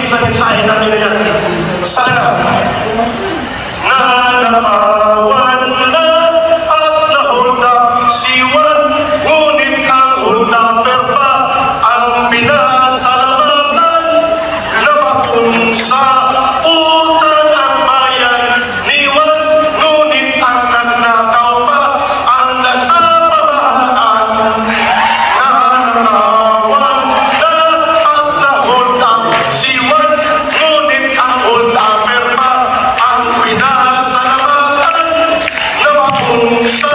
sa mensahe natin ngayon. Sana na nakawan na at na-hold up si Juan, ngunit ang hold upper pa ang pinasalamatan na bakong sa utang ang bayan ni Juan, ngunit ang nagnakaw pa ang nasa pamahalaan. Nakawan na at na-hold up si Juan, ngunit ang hold upper pa ang pinasalamatan na bakong sa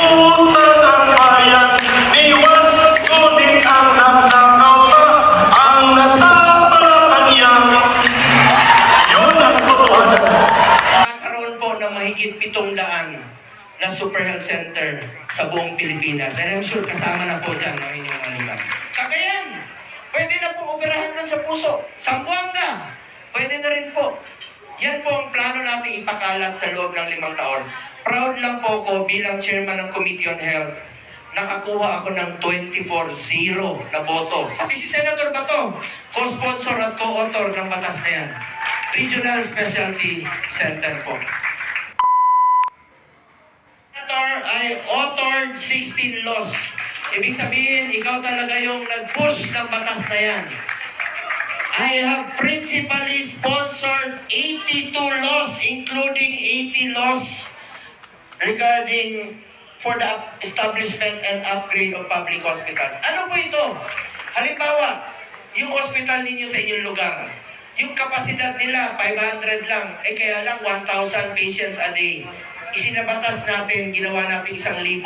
utang ang bayan ni Juan, ngunit ang nagnakaw pa ang nasa pamahalaan. Yun ang katotohanan. Nagkaroon po ng mahigit 700 na super health center sa buong Pilipinas. And I'm sure kasama na po dyan ang inyong mga lugar. Cagayan, pwede na po operahan doon sa puso. Zamboanga, pwede na rin po. Yan po ang plano natin ipakalat sa loob ng 5 taon. Proud lang po ako bilang chairman ng Committee on Health. Nakakuha ako ng 24-0 na boto. Pati si Senator Bato, co-sponsor at co-author ng batas na yan. Regional Specialty Center po. I authored 16 laws. Ibig sabihin, ikaw talaga yung nag-push ng batas na yan. I have principally sponsored 82 laws, including 80 laws regarding for the establishment and upgrade of public hospitals. Ano po ito? Halimbawa, yung hospital ninyo sa inyong lugar, yung kapasidad nila, 500 lang, kaya lang 1,000 patients a day. Isinabatas natin, ginawa natin 1,000.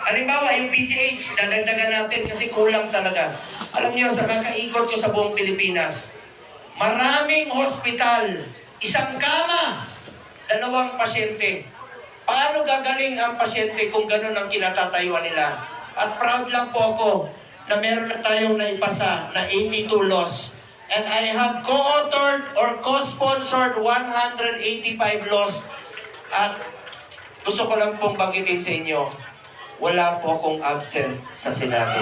Halimbawa, yung PGH, dadagdagan natin kasi kulang talaga. Alam niyo, sa kakaikot ko sa buong Pilipinas, maraming hospital, 1 kama, 2 pasyente. Paano gagaling ang pasyente kung ganun ang kinatatayuan nila? At proud lang po ako na meron na tayong naipasa na 82 laws. And I have co-authored or co-sponsored 185 laws. At gusto ko lang pong banggitin sa inyo, wala po akong absent sa Senado.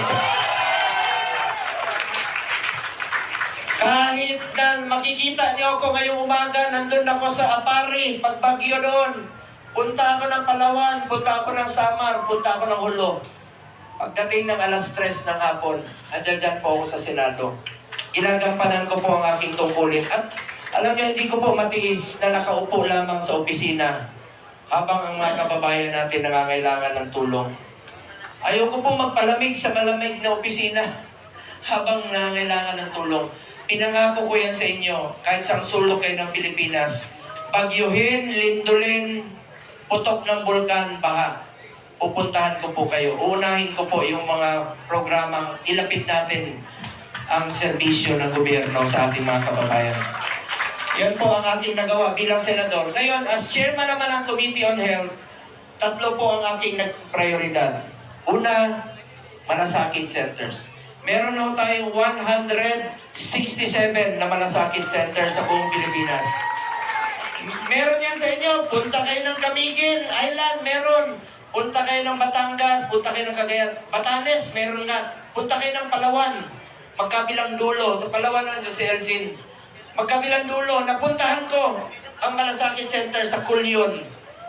Kahit na makikita niyo ako ngayong umaga, nandun ako sa Apari, pagbagyo doon. Punta ako ng Palawan, punta ako ng Samar, punta ako ng Hulo. Pagdating ng 3:00 ng hapon, andyan po ako sa Senado. Ginagampanan ko po ang aking tungkulin. At alam niyo, hindi ko po matiis na nakaupo lamang sa opisina habang ang mga kababayan natin nangangailangan ng tulong. Ayoko po magpalamig sa malamig na opisina habang nangangailangan ng tulong. Pinangako ko yan sa inyo, kahit sa sulok kayo ng Pilipinas, bagyuhin, lindulin, putok ng bulkan, baha. Pupuntahan ko po kayo. Uunahin ko po yung mga programang ilapit natin ang serbisyo ng gobyerno sa ating mga kababayan. Yan po ang aking nagawa bilang senador. Ngayon, as chairman naman ng Committee on Health, 3 po ang aking prioridad. Una, malasakit centers. Meron na tayong 167 na malasakit centers sa buong Pilipinas. Meron yan sa inyo. Punta kayo ng Camiguin Island, meron. Punta kayo ng Batangas, punta kayo ng Cagayan. Batanes, meron nga. Punta kayo ng Palawan. Magkabilang dulo. Sa Palawan ng si Elgin. Magkabilang dulo. Napuntahan ko ang malasakit center sa Culyon.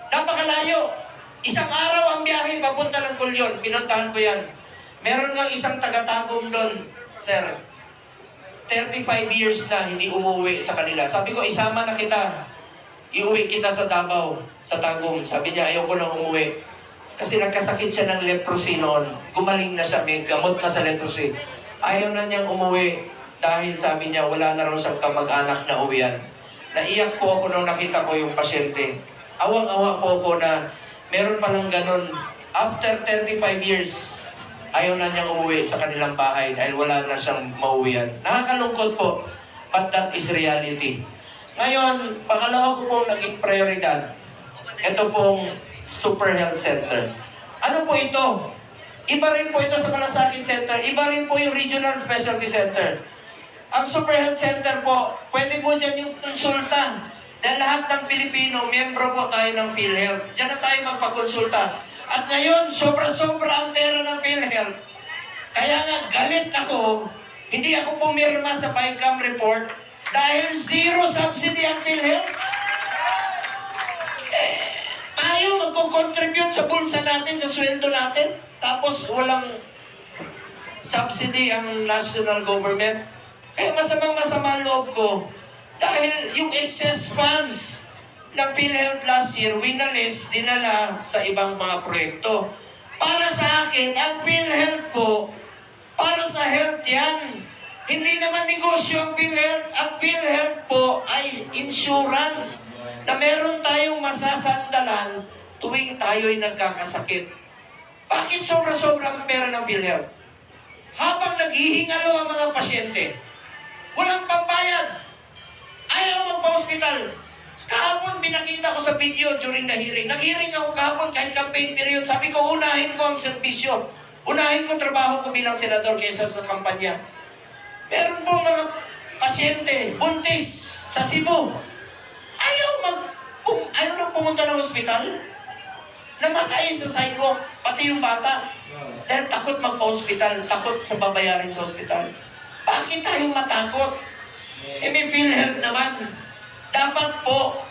Napakalayo. 1 araw ang biyahe papunta ng Culyon. Pinuntahan ko yan. Meron nga isang taga-Tagum doon, sir. 35 years na hindi umuwi sa kanila. Sabi ko, isama na kita. Iuwi kita sa Davao, sa Tagum. Sabi niya, ayaw ko nang umuwi. Kasi nagkasakit siya ng leprosy noon. Gumaling na siya, may gamot na sa leprosy. Ayaw na niyang umuwi dahil sabi niya, wala na raw siyang kamag-anak na uwian. Naiyak po ako nung nakita ko yung pasyente. Awang-awa po ako na meron palang ganun. After 35 years, ayaw na niyang umuwi sa kanilang bahay dahil wala na siyang mauwian. Nakakalungkot po, but that is reality. Ngayon, pangalawa ko pong naging prioridad, ito pong Super Health Center. Ano po ito? Iba rin po ito sa Malasakit Center, iba rin po yung Regional Specialty Center. Ang Super Health Center po, pwede po dyan yung konsulta. Dahil lahat ng Pilipino, miyembro po tayo ng PhilHealth. Diyan na tayo magpakonsulta. At ngayon, sobra-sobra ang pera ng PhilHealth. Kaya nga, galit ako, hindi ako pumirma sa BICAM report Dahil zero subsidy ang PhilHealth. Tayo magko-contribute sa bulsa natin, sa sweldo natin, tapos walang subsidy ang national government. Kaya masama ang loob ko dahil yung excess funds ng PhilHealth last year, winalis, dinala sa ibang mga proyekto. Para sa akin, ang PhilHealth po, para sa health yan. Hindi naman negosyo ang PhilHealth. Ang PhilHealth po ay insurance na meron tayong masasandalan tuwing tayo'y nagkakasakit. Bakit sobra-sobra ang pera ng PhilHealth? Habang naghihingalo ang mga pasyente, walang pambayad. Ayaw magpa-hospital. Kahapon, binakita ko sa video during the hearing. Nag-hearing ako kahapon kahit campaign period. Sabi ko, unahin ko ang serbisyo. Unahin ko trabaho ko bilang senador kaysa sa kampanya. Meron pong mga pasyente, buntis, sa Cebu. Ayaw nang pumunta ng hospital. Namatay sa sidewalk, pati yung bata. Dahil takot magpa-hospital, takot sa babayarin sa hospital. Bakit tayo matakot? May PhilHealth naman. Dapat po,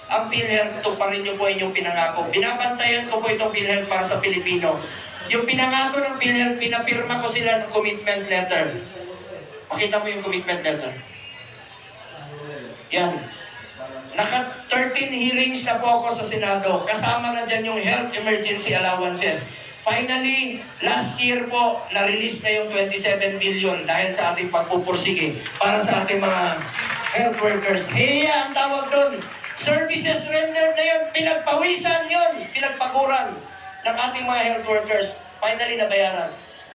ang PhilHealth, tuparin niyo po inyong pinangako. Binabantayan ko po itong PhilHealth para sa Pilipino. Yung pinangako ng PhilHealth, pinapirma ko sila ng commitment letter. Makita mo yung commitment letter. Yan. Naka 13 hearings na po ako sa Senado. Kasama na dyan yung health emergency allowances. Finally, last year po, na-release na yung 27 billion dahil sa ating pagpupursige para sa ating mga health workers. Hiya ang tawag doon. Services rendered na yun. Pinagpawisan yun. Pinagpaguran ng ating mga health workers. Finally, nabayaran.